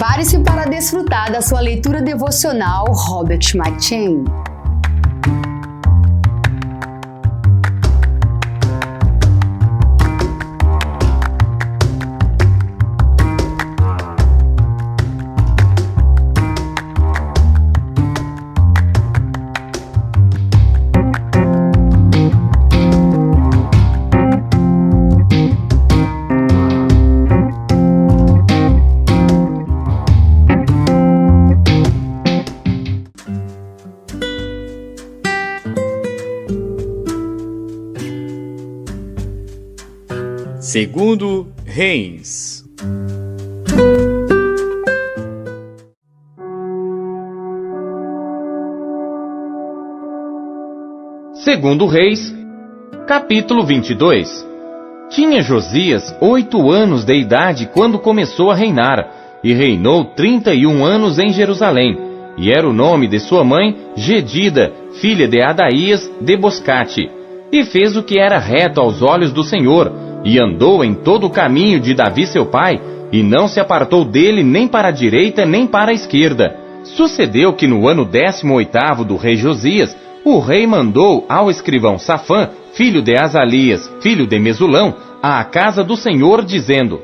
Prepare-se para desfrutar da sua leitura devocional Robert McChain. Segundo Reis. Segundo Reis, capítulo 22. Tinha Josias 8 anos de idade quando começou a reinar, e reinou 31 anos em Jerusalém, e era o nome de sua mãe Gedida, filha de Adaías de Boscate, e fez o que era reto aos olhos do Senhor, e andou em todo o caminho de Davi seu pai, e não se apartou dele nem para a direita nem para a esquerda. Sucedeu que no ano 18º do rei Josias, o rei mandou ao escrivão Safã, filho de Azalias, filho de Mesulão, à casa do Senhor, dizendo: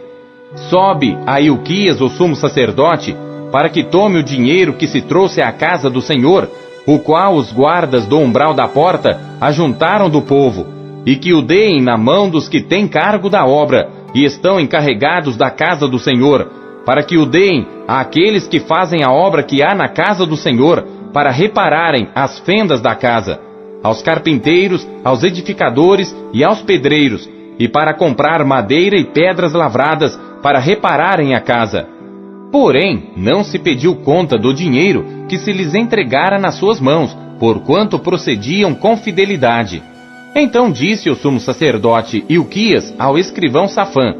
Sobe a Ilquias, o sumo sacerdote, para que tome o dinheiro que se trouxe à casa do Senhor, o qual os guardas do umbral da porta ajuntaram do povo, e que o deem na mão dos que têm cargo da obra, e estão encarregados da casa do Senhor, para que o deem àqueles que fazem a obra que há na casa do Senhor, para repararem as fendas da casa, aos carpinteiros, aos edificadores e aos pedreiros, e para comprar madeira e pedras lavradas, para repararem a casa. Porém, não se pediu conta do dinheiro que se lhes entregara nas suas mãos, porquanto procediam com fidelidade. Então disse o sumo sacerdote Ilquias ao escrivão Safã: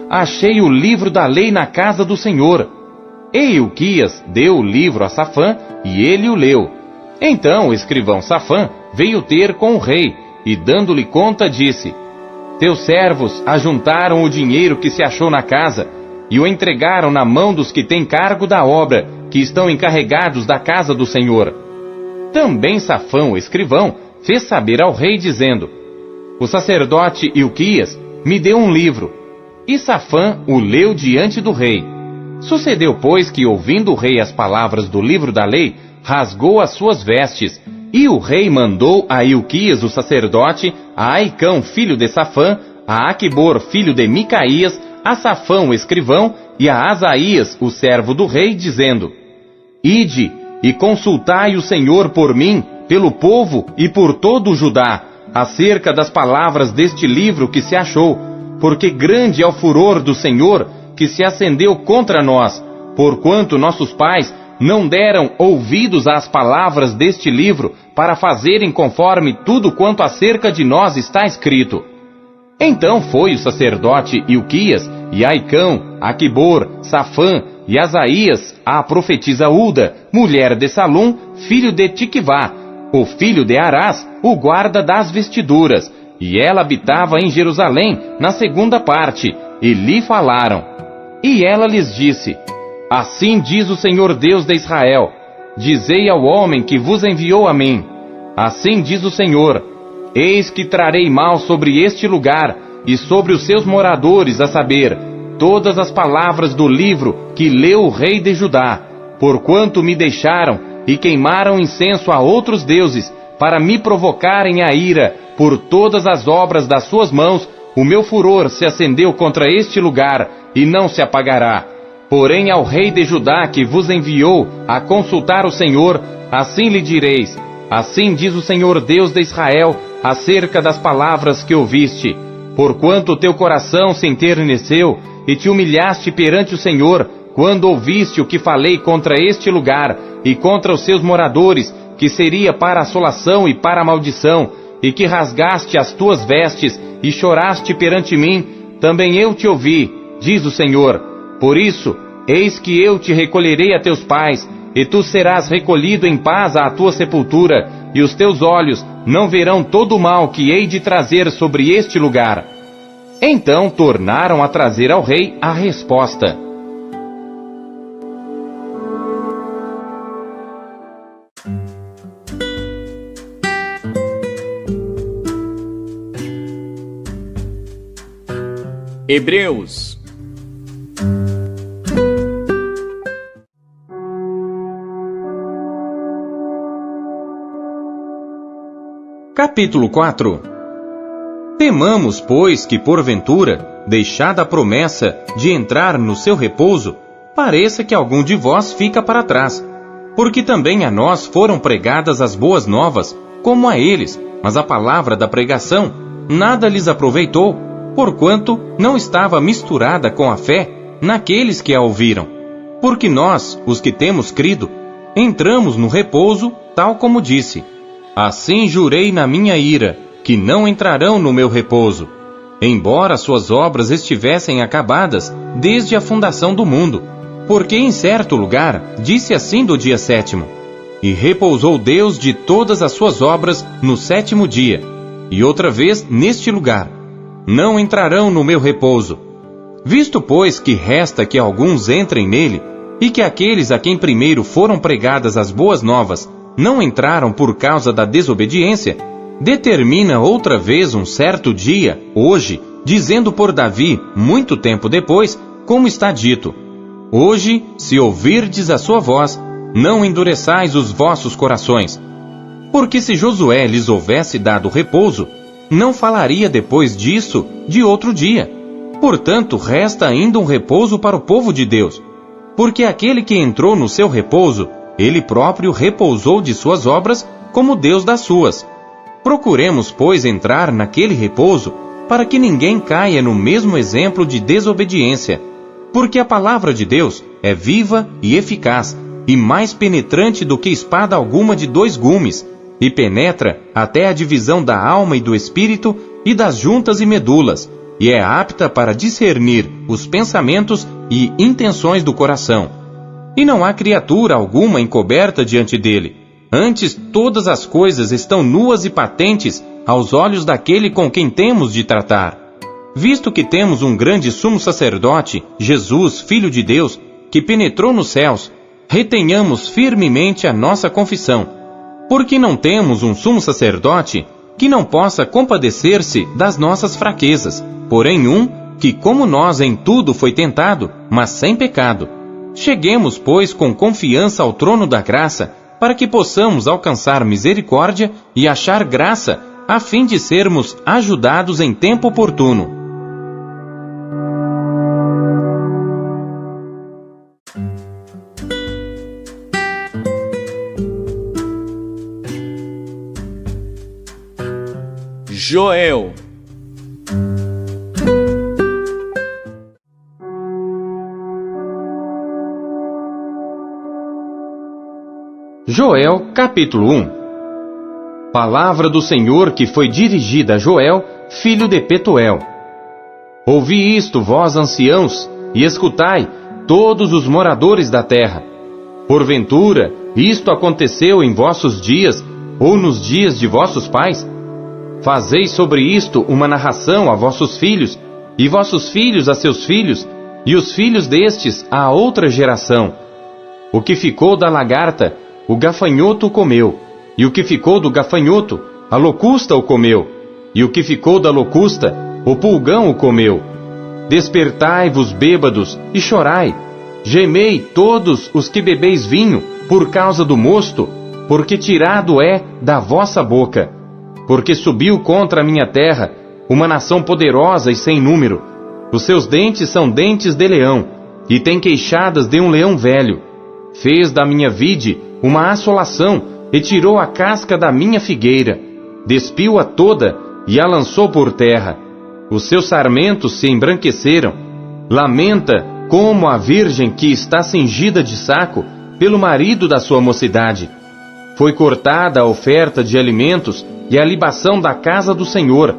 Achei o livro da lei na casa do Senhor. E Ilquias deu o livro a Safã, e ele o leu. Então o escrivão Safã veio ter com o rei, e dando-lhe conta disse: Teus servos ajuntaram o dinheiro que se achou na casa, e o entregaram na mão dos que têm cargo da obra, que estão encarregados da casa do Senhor. Também Safã, o escrivão, fez saber ao rei, dizendo: O sacerdote Ilquias me deu um livro. E Safã o leu diante do rei. Sucedeu, pois, que, ouvindo o rei as palavras do livro da lei, rasgou as suas vestes. E o rei mandou a Ilquias, o sacerdote, a Aicão, filho de Safã, a Aquibor, filho de Micaías, a Safã, o escrivão, e a Asaías, o servo do rei, dizendo: Ide e consultai o Senhor por mim, pelo povo e por todo o Judá, acerca das palavras deste livro que se achou, porque grande é o furor do Senhor que se acendeu contra nós, porquanto nossos pais não deram ouvidos às palavras deste livro, para fazerem conforme tudo quanto acerca de nós está escrito. Então foi o sacerdote Ilquias, e Aicão, Aquibor, Safã, e Asaías, a profetisa Ulda, mulher de Salum, filho de Tiquivá, o filho de Arás, o guarda das vestiduras, e ela habitava em Jerusalém, na segunda parte, e lhe falaram. E ela lhes disse: Assim diz o Senhor Deus de Israel: Dizei ao homem que vos enviou a mim: Assim diz o Senhor: Eis que trarei mal sobre este lugar, e sobre os seus moradores, a saber, todas as palavras do livro que leu o rei de Judá, porquanto me deixaram e queimaram incenso a outros deuses, para me provocarem a ira por todas as obras das suas mãos. O meu furor se acendeu contra este lugar, e não se apagará. Porém ao rei de Judá, que vos enviou a consultar o Senhor, assim lhe direis: Assim diz o Senhor Deus de Israel, acerca das palavras que ouviste. Porquanto o teu coração se enterneceu, e te humilhaste perante o Senhor, quando ouviste o que falei contra este lugar, e contra os seus moradores, que seria para assolação e para maldição, e que rasgaste as tuas vestes, e choraste perante mim, também eu te ouvi, diz o Senhor. Por isso, eis que eu te recolherei a teus pais, e tu serás recolhido em paz à tua sepultura, e os teus olhos não verão todo o mal que hei de trazer sobre este lugar. Então tornaram a trazer ao rei a resposta. Hebreus. Capítulo 4. Temamos, pois, que porventura, deixada a promessa de entrar no seu repouso, pareça que algum de vós fica para trás. Porque também a nós foram pregadas as boas novas, como a eles, mas a palavra da pregação nada lhes aproveitou, porquanto não estava misturada com a fé naqueles que a ouviram. Porque nós, os que temos crido, entramos no repouso, tal como disse: assim jurei na minha ira, que não entrarão no meu repouso, embora suas obras estivessem acabadas desde a fundação do mundo. Porque em certo lugar disse assim do dia 7º: e repousou Deus de todas as suas obras no 7º dia. E outra vez neste lugar: não entrarão no meu repouso. Visto, pois, que resta que alguns entrem nele, e que aqueles a quem primeiro foram pregadas as boas novas não entraram por causa da desobediência, determina outra vez um certo dia, hoje, dizendo por Davi, muito tempo depois, como está dito: hoje, se ouvirdes a sua voz, não endureçais os vossos corações. Porque se Josué lhes houvesse dado repouso, não falaria depois disso de outro dia. Portanto, resta ainda um repouso para o povo de Deus. Porque aquele que entrou no seu repouso, ele próprio repousou de suas obras, como Deus das suas. Procuremos, pois, entrar naquele repouso, para que ninguém caia no mesmo exemplo de desobediência. Porque a palavra de Deus é viva e eficaz, e mais penetrante do que espada alguma de 2 gumes, e penetra até a divisão da alma e do espírito, e das juntas e medulas, e é apta para discernir os pensamentos e intenções do coração. E não há criatura alguma encoberta diante dele. Antes, todas as coisas estão nuas e patentes aos olhos daquele com quem temos de tratar. Visto que temos um grande sumo sacerdote, Jesus, Filho de Deus, que penetrou nos céus, retenhamos firmemente a nossa confissão. Porque não temos um sumo sacerdote que não possa compadecer-se das nossas fraquezas, porém que, como nós, em tudo foi tentado, mas sem pecado. Cheguemos, pois, com confiança ao trono da graça, para que possamos alcançar misericórdia e achar graça, a fim de sermos ajudados em tempo oportuno. Joel. Joel, capítulo 1. Palavra do Senhor que foi dirigida a Joel, filho de Petuel. Ouvi isto, vós anciãos, e escutai, todos os moradores da terra. Porventura, isto aconteceu em vossos dias, ou nos dias de vossos pais? Fazei sobre isto uma narração a vossos filhos, e vossos filhos a seus filhos, e os filhos destes a outra geração. O que ficou da lagarta, o gafanhoto comeu, e o que ficou do gafanhoto, a locusta o comeu, e o que ficou da locusta, o pulgão o comeu. Despertai-vos, bêbados, e chorai. Gemei todos os que bebeis vinho, por causa do mosto, porque tirado é da vossa boca. Porque subiu contra a minha terra uma nação poderosa e sem número. Os seus dentes são dentes de leão, e tem queixadas de um leão velho. Fez da minha vide uma assolação, e tirou a casca da minha figueira. Despiu-a toda, e a lançou por terra. Os seus sarmentos se embranqueceram. Lamenta como a virgem que está cingida de saco pelo marido da sua mocidade. Foi cortada a oferta de alimentos e a libação da casa do Senhor.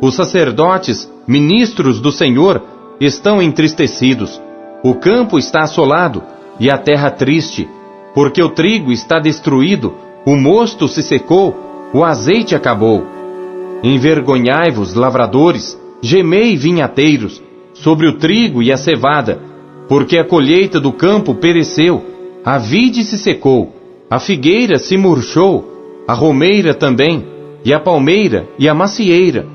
Os sacerdotes, ministros do Senhor, estão entristecidos. O campo está assolado e a terra triste, porque o trigo está destruído, o mosto se secou, o azeite acabou. Envergonhai-vos, lavradores, gemei, vinhateiros, sobre o trigo e a cevada, porque a colheita do campo pereceu, a vide se secou, a figueira se murchou, a romeira também, e a palmeira e a macieira.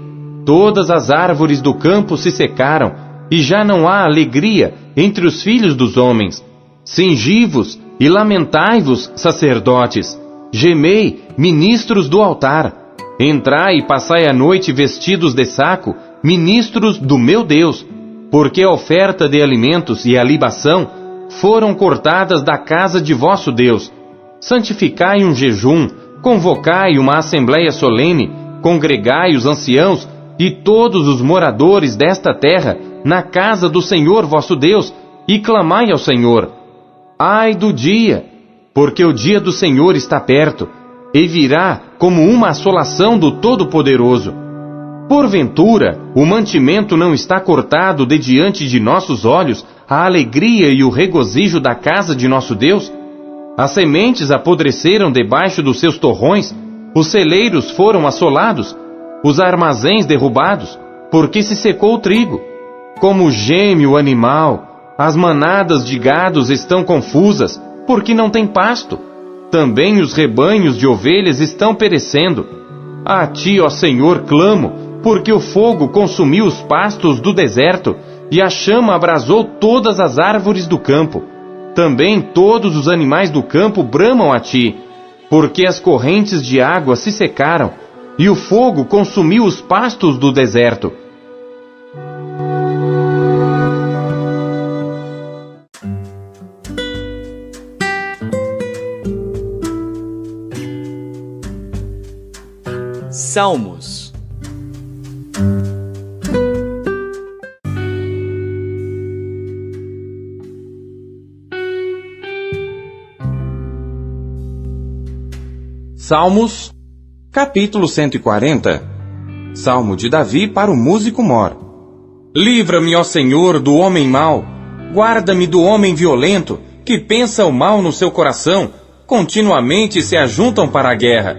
Todas as árvores do campo se secaram, e já não há alegria entre os filhos dos homens. Cingivos e lamentai-vos, sacerdotes. Gemei, ministros do altar. Entrai e passai a noite vestidos de saco, ministros do meu Deus, porque a oferta de alimentos e a libação foram cortadas da casa de vosso Deus. Santificai um jejum, convocai uma assembleia solene, congregai os anciãos e todos os moradores desta terra na casa do Senhor vosso Deus, e clamai ao Senhor. Ai do dia, porque o dia do Senhor está perto, e virá como uma assolação do Todo-Poderoso. Porventura, o mantimento não está cortado de diante de nossos olhos, a alegria e o regozijo da casa de nosso Deus? As sementes apodreceram debaixo dos seus torrões, os celeiros foram assolados, os armazéns derrubados, porque se secou o trigo. Como geme o animal, as manadas de gados estão confusas, porque não tem pasto. Também os rebanhos de ovelhas estão perecendo. A ti, ó Senhor, clamo, porque o fogo consumiu os pastos do deserto, e a chama abrasou todas as árvores do campo. Também todos os animais do campo bramam a ti, porque as correntes de água se secaram, e o fogo consumiu os pastos do deserto. Salmos. Salmos, capítulo 140. Salmo de Davi para o músico mor. Livra-me, ó Senhor, do homem mau. Guarda-me do homem violento, que pensa o mal no seu coração, continuamente se ajuntam para a guerra.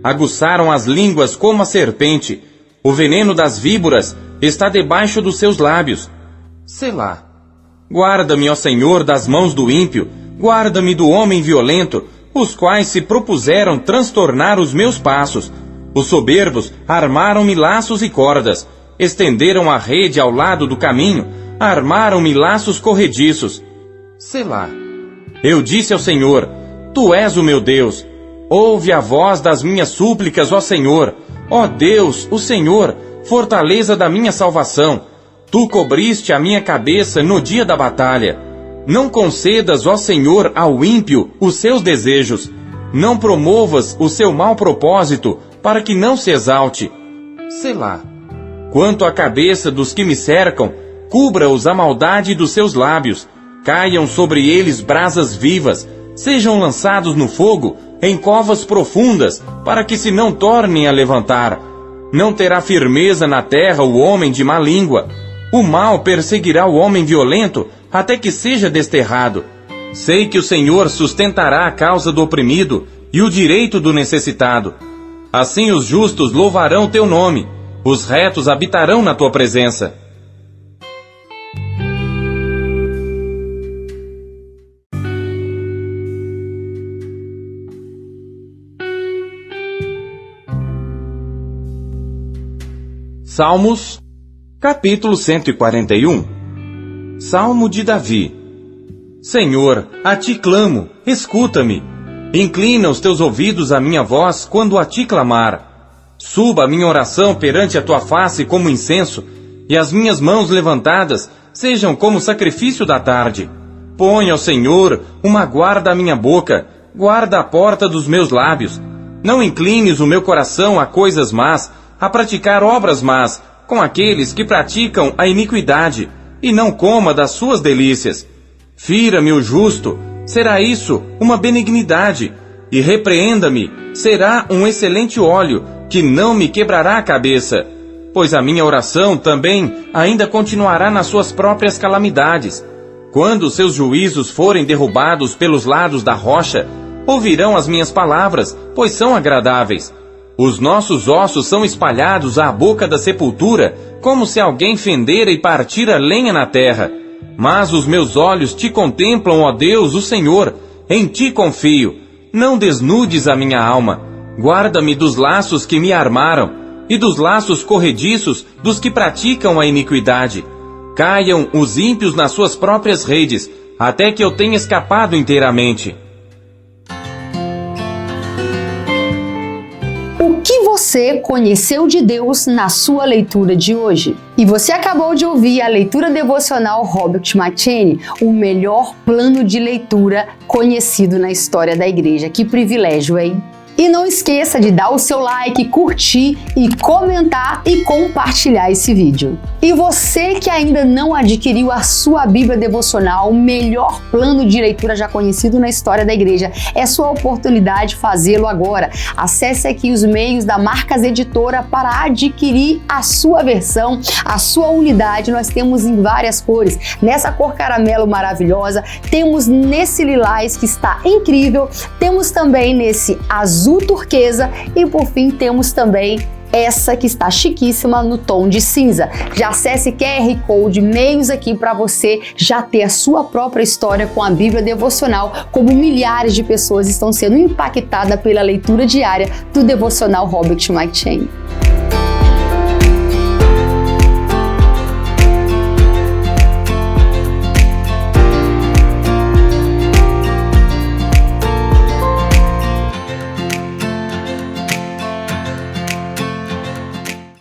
Aguçaram as línguas como a serpente. O veneno das víboras está debaixo dos seus lábios. Selá. Guarda-me, ó Senhor, das mãos do ímpio. Guarda-me do homem violento, os quais se propuseram transtornar os meus passos. Os soberbos armaram-me laços e cordas. Estenderam a rede ao lado do caminho. Armaram-me laços corrediços. Selá. Eu disse ao Senhor, Tu és o meu Deus. Ouve a voz das minhas súplicas, ó Senhor. Ó Deus, o Senhor, fortaleza da minha salvação. Tu cobriste a minha cabeça no dia da batalha. Não concedas, ó Senhor, ao ímpio os seus desejos. Não promovas o seu mau propósito, para que não se exalte. Selá. Quanto à cabeça dos que me cercam, cubra-os a maldade dos seus lábios. Caiam sobre eles brasas vivas. Sejam lançados no fogo, em covas profundas, para que se não tornem a levantar. Não terá firmeza na terra o homem de má língua. O mal perseguirá o homem violento, até que seja desterrado. Sei que o Senhor sustentará a causa do oprimido e o direito do necessitado. Assim os justos louvarão teu nome, os retos habitarão na tua presença. Salmos, capítulo 141. Salmo de Davi. Senhor, a ti clamo, escuta-me. Inclina os teus ouvidos à minha voz quando a ti clamar. Suba a minha oração perante a tua face como incenso, e as minhas mãos levantadas sejam como sacrifício da tarde. Põe ao Senhor uma guarda à minha boca, guarda a porta dos meus lábios. Não inclines o meu coração a coisas más, a praticar obras más, com aqueles que praticam a iniquidade, e não coma das suas delícias. Fira-me o justo, será isso uma benignidade, e repreenda-me, será um excelente óleo, que não me quebrará a cabeça. Pois a minha oração também ainda continuará nas suas próprias calamidades. Quando seus juízos forem derrubados pelos lados da rocha, ouvirão as minhas palavras, pois são agradáveis. Os nossos ossos são espalhados à boca da sepultura, como se alguém fendera e partira lenha na terra. Mas os meus olhos te contemplam, ó Deus, o Senhor, em ti confio. Não desnudes a minha alma. Guarda-me dos laços que me armaram. e dos laços corrediços dos que praticam a iniquidade. Caiam os ímpios nas suas próprias redes, até que eu tenha escapado inteiramente. O que você conheceu de Deus na sua leitura de hoje? E você acabou de ouvir a leitura devocional Robert McCheyne, o melhor plano de leitura conhecido na história da igreja. Que privilégio, hein? E não esqueça de dar o seu like, curtir e comentar e compartilhar esse vídeo. E você que ainda não adquiriu a sua Bíblia devocional, o melhor plano de leitura já conhecido na história da igreja, é sua oportunidade de fazê-lo agora. Acesse aqui os meios da Marcas Editora para adquirir a sua versão, a sua unidade. Nós temos em várias cores. Nessa cor caramelo maravilhosa, temos nesse lilás que está incrível, temos também nesse azul turquesa e por fim temos também essa que está chiquíssima no tom de cinza. Já acesse QR Code, meios aqui para você já ter a sua própria história com a Bíblia devocional, como milhares de pessoas estão sendo impactadas pela leitura diária do devocional Robert McCheyne.